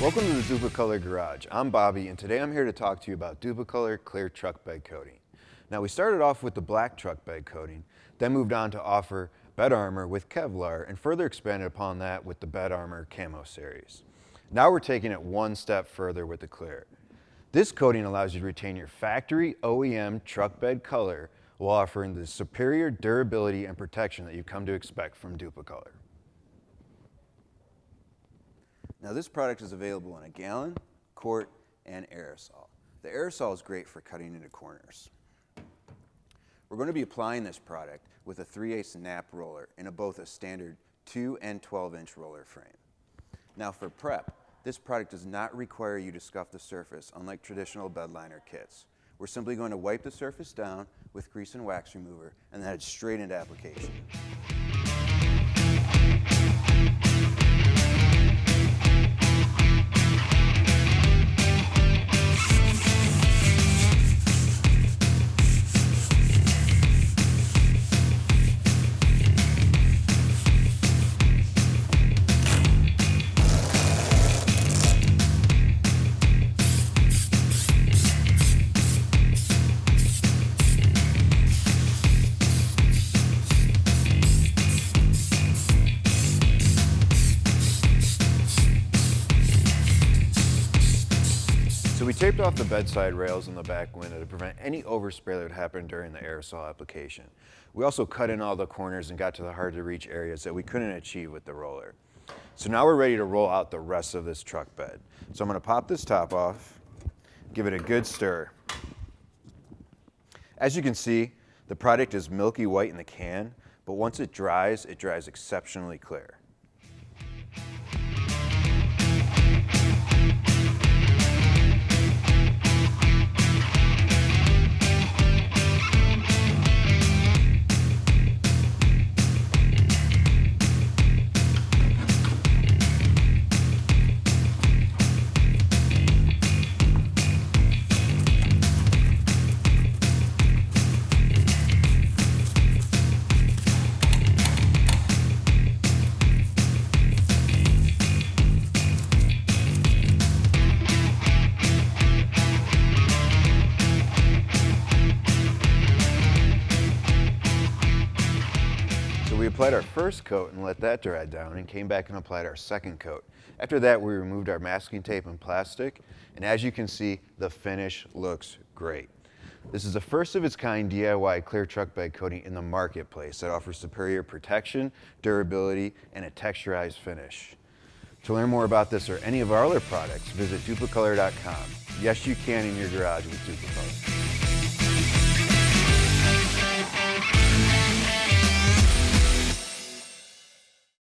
Welcome to the Dupli-Color Garage. I'm Bobby, and today I'm here to talk to you about Dupli-Color clear truck bed coating. Now, we started off with the black truck bed coating, then moved on to offer bed armor with Kevlar, and further expanded upon that with the bed armor camo series. Now we're taking it one step further with the clear. This coating allows you to retain your factory OEM truck bed color while offering the superior durability and protection that you come to expect from Dupli-Color. Now this product is available in a gallon, quart, and aerosol. The aerosol is great for cutting into corners. We're going to be applying this product with a 3/8 nap roller in both a standard 2 and 12-inch roller frame. Now for prep, this product does not require you to scuff the surface unlike traditional bed liner kits. We're simply going to wipe the surface down with grease and wax remover and then head straight into application. So we taped off the bedside rails in the back window to prevent any overspray that would happen during the aerosol application. We also cut in all the corners and got to the hard to reach areas that we couldn't achieve with the roller. So now we're ready to roll out the rest of this truck bed. So I'm going to pop this top off, give it a good stir. As you can see, the product is milky white in the can, but once it dries exceptionally clear. We applied our first coat and let that dry down and came back and applied our second coat. After that, we removed our masking tape and plastic, and as you can see, the finish looks great. This is the first of its kind DIY clear truck bed coating in the marketplace that offers superior protection, durability, and a texturized finish. To learn more about this or any of our other products, visit Dupli-Color.com. Yes, you can in your garage with Dupli-Color.